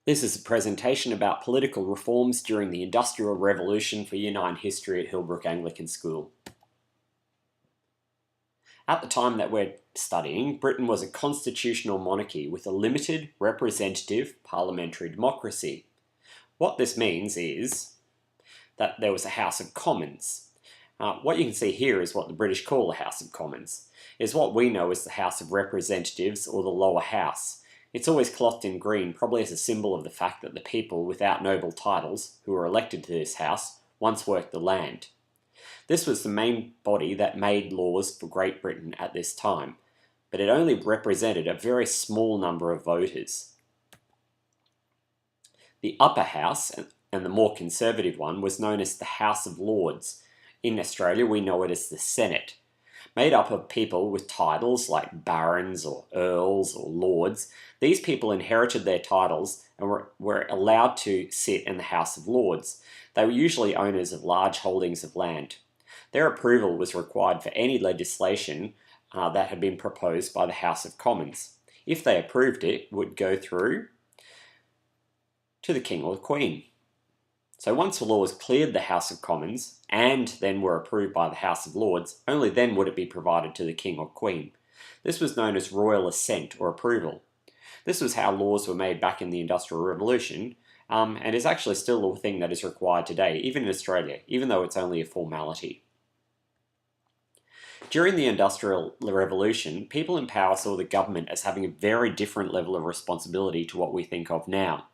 This is a presentation about political reforms during the Industrial Revolution for Year 9 History at Hillbrook Anglican School. At the time that we're studying, Britain was a constitutional monarchy with a limited representative parliamentary democracy. What this means is that there was a House of Commons. What you can see here is what the British call the House of Commons. It's what we know as the House of Representatives or the lower house. It's always clothed in green, probably as a symbol of the fact that the people without noble titles, who were elected to this house, once worked the land. This was the main body that made laws for Great Britain at this time, but it only represented a very small number of voters. The upper house, and the more conservative one, was known as the House of Lords. In Australia, we know it as the Senate. Made up of people with titles like barons or earls or lords. These people inherited their titles and were allowed to sit in the House of Lords. They were usually owners of large holdings of land. Their approval was required for any legislation that had been proposed by the House of Commons. If they approved it, it would go through to the King or the Queen. So once the laws cleared the House of Commons and then were approved by the House of Lords, only then would it be provided to the King or Queen. This was known as royal assent or approval. This was how laws were made back in the Industrial Revolution, and is actually still a thing that is required today, even in Australia, even though it's only a formality. During the Industrial Revolution, people in power saw the government as having a very different level of responsibility to what we think of now.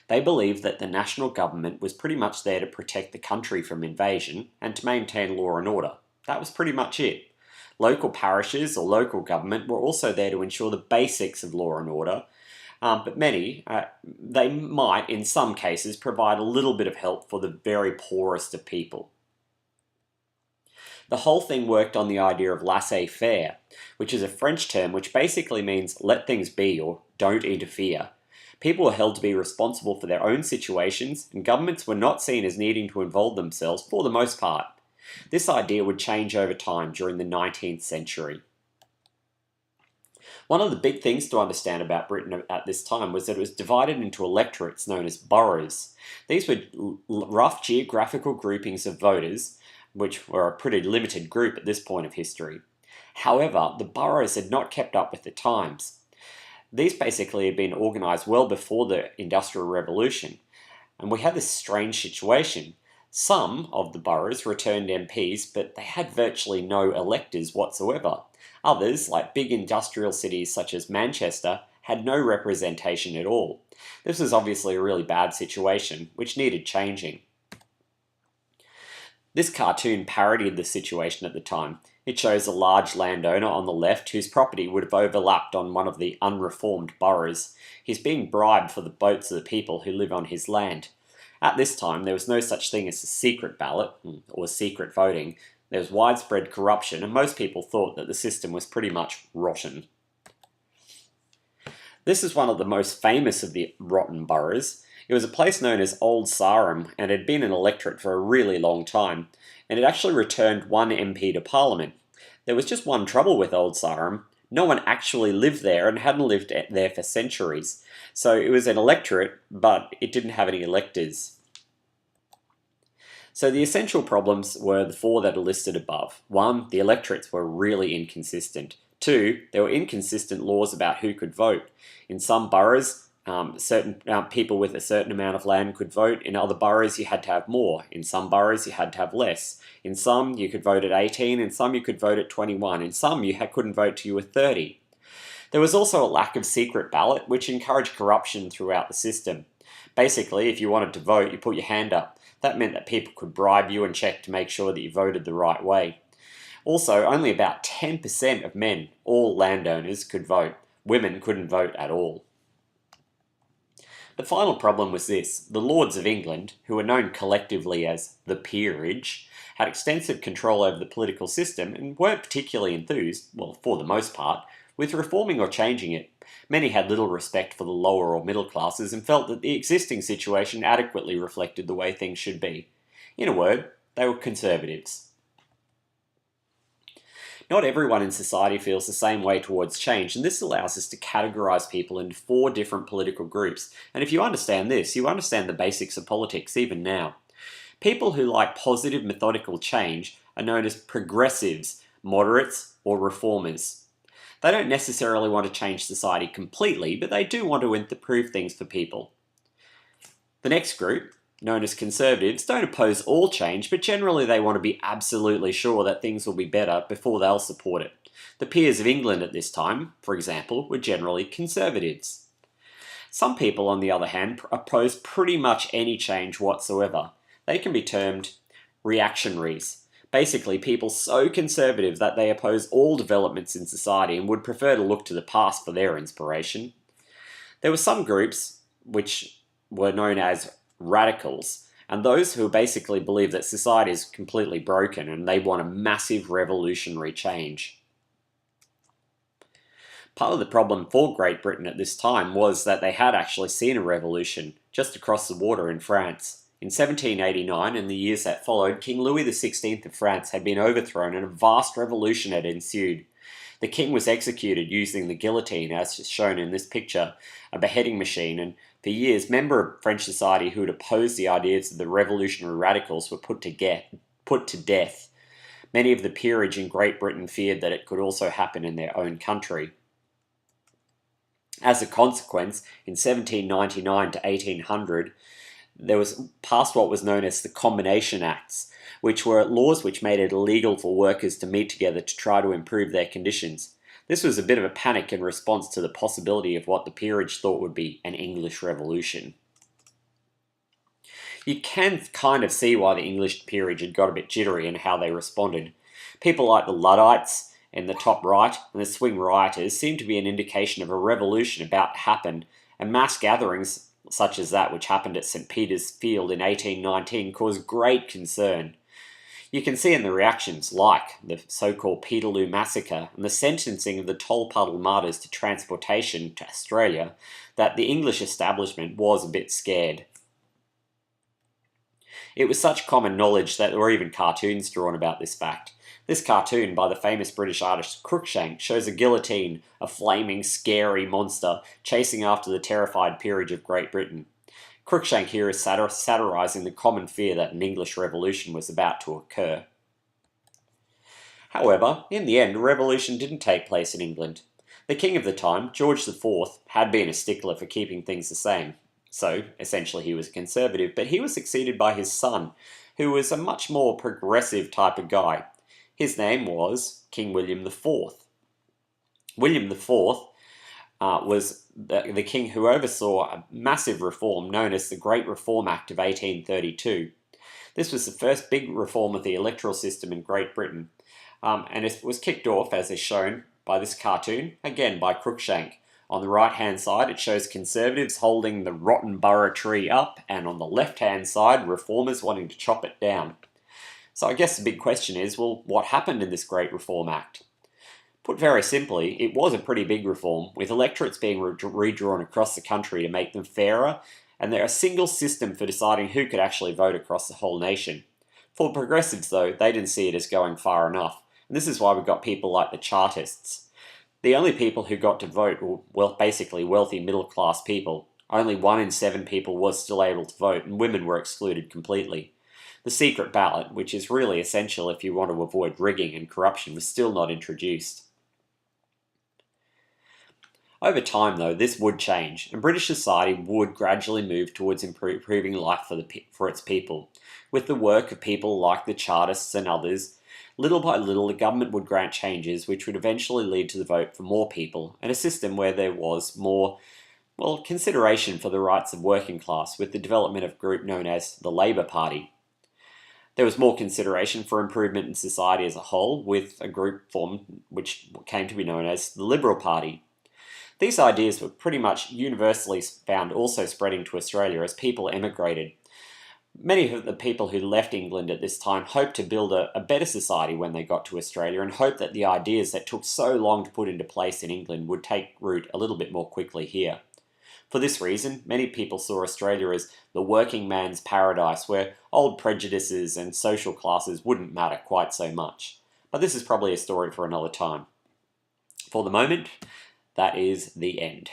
They believed that the national government was pretty much there to protect the country from invasion and to maintain law and order. That was pretty much it. Local parishes or local government were also there to ensure the basics of law and order, but they might, in some cases, provide a little bit of help for the very poorest of people. The whole thing worked on the idea of laissez-faire, which is a French term which basically means let things be or don't interfere. People were held to be responsible for their own situations, and governments were not seen as needing to involve themselves for the most part. This idea would change over time during the 19th century. One of the big things to understand about Britain at this time was that it was divided into electorates known as boroughs. These were rough geographical groupings of voters, which were a pretty limited group at this point of history. However, the boroughs had not kept up with the times. These basically had been organised well before the Industrial Revolution, and we had this strange situation. Some of the boroughs returned MPs, but they had virtually no electors whatsoever. Others, like big industrial cities such as Manchester, had no representation at all. This was obviously a really bad situation, which needed changing. This cartoon parodied the situation at the time. It shows a large landowner on the left whose property would have overlapped on one of the unreformed boroughs. He's being bribed for the votes of the people who live on his land. At this time, there was no such thing as a secret ballot or secret voting. There was widespread corruption, and most people thought that the system was pretty much rotten. This is one of the most famous of the rotten boroughs. It was a place known as Old Sarum and had been an electorate for a really long time, and it actually returned one MP to Parliament. There was just one trouble with Old Sarum. No one actually lived there and hadn't lived there for centuries. So it was an electorate, but it didn't have any electors. So the essential problems were the four that are listed above. 1, the electorates were really inconsistent. 2, there were inconsistent laws about who could vote. In some boroughs, certain people with a certain amount of land could vote. In other boroughs, you had to have more. In some boroughs, you had to have less. In some, you could vote at 18. In some, you could vote at 21. In some, you couldn't vote till you were 30. There was also a lack of secret ballot, which encouraged corruption throughout the system. Basically, if you wanted to vote, you put your hand up. That meant that people could bribe you and check to make sure that you voted the right way. Also, only about 10% of men, all landowners, could vote. Women couldn't vote at all. The final problem was this. The Lords of England, who were known collectively as the peerage, had extensive control over the political system and weren't particularly enthused, well, for the most part, with reforming or changing it. Many had little respect for the lower or middle classes and felt that the existing situation adequately reflected the way things should be. In a word, they were conservatives. Not everyone in society feels the same way towards change, and this allows us to categorize people into 4 different political groups. And if you understand this, you understand the basics of politics even now. People who like positive methodical change are known as progressives, moderates, or reformers. They don't necessarily want to change society completely, but they do want to improve things for people. The next group, known as conservatives, don't oppose all change, but generally they want to be absolutely sure that things will be better before they'll support it. The peers of England at this time, for example, were generally conservatives. Some people, on the other hand, oppose pretty much any change whatsoever. They can be termed reactionaries. Basically, people so conservative that they oppose all developments in society and would prefer to look to the past for their inspiration. There were some groups which were known as radicals, and those who basically believe that society is completely broken and they want a massive revolutionary change. Part of the problem for Great Britain at this time was that they had actually seen a revolution just across the water in France. In 1789 and the years that followed, King Louis XVI of France had been overthrown and a vast revolution had ensued. The king was executed using the guillotine, as shown in this picture, a beheading machine, and for years, members of French society who had opposed the ideas of the revolutionary radicals were put to death. Many of the peerage in Great Britain feared that it could also happen in their own country. As a consequence, in 1799 to 1800, there was passed what was known as the Combination Acts, which were laws which made it illegal for workers to meet together to try to improve their conditions. This was a bit of a panic in response to the possibility of what the peerage thought would be an English revolution. You can kind of see why the English peerage had got a bit jittery in how they responded. People like the Luddites in the top right and the swing rioters seemed to be an indication of a revolution about to happen, and mass gatherings such as that which happened at St. Peter's Field in 1819 caused great concern. You can see in the reactions, like the so-called Peterloo Massacre and the sentencing of the Tolpuddle martyrs to transportation to Australia, that the English establishment was a bit scared. It was such common knowledge that there were even cartoons drawn about this fact. This cartoon by the famous British artist Cruikshank shows a guillotine, a flaming, scary monster, chasing after the terrified peerage of Great Britain. Cruikshank here is satirising the common fear that an English revolution was about to occur. However, in the end, a revolution didn't take place in England. The king of the time, George IV, had been a stickler for keeping things the same. So, essentially he was a conservative, but he was succeeded by his son, who was a much more progressive type of guy. His name was King William IV. William IV was the king who oversaw a massive reform known as the Great Reform Act of 1832. This was the first big reform of the electoral system in Great Britain, and it was kicked off, as is shown by this cartoon, again by Cruikshank. On the right-hand side, it shows conservatives holding the rotten borough tree up, and on the left-hand side, reformers wanting to chop it down. So I guess the big question is, well, what happened in this Great Reform Act? Put very simply, it was a pretty big reform, with electorates being redrawn across the country to make them fairer, and they're a single system for deciding who could actually vote across the whole nation. For progressives, though, they didn't see it as going far enough, and this is why we've got people like the Chartists. The only people who got to vote were basically wealthy middle-class people. Only 1 in 7 people was still able to vote, and women were excluded completely. The secret ballot, which is really essential if you want to avoid rigging and corruption, was still not introduced. Over time, though, this would change, and British society would gradually move towards improving life for its people. With the work of people like the Chartists and others, little by little the government would grant changes which would eventually lead to the vote for more people, and a system where there was more, consideration for the rights of working class, with the development of a group known as the Labour Party. There was more consideration for improvement in society as a whole, with a group formed which came to be known as the Liberal Party. These ideas were pretty much universally found also spreading to Australia as people emigrated. Many of the people who left England at this time hoped to build a better society when they got to Australia, and hoped that the ideas that took so long to put into place in England would take root a little bit more quickly here. For this reason, many people saw Australia as the working man's paradise, where old prejudices and social classes wouldn't matter quite so much. but this is probably a story for another time. For the moment, that is the end.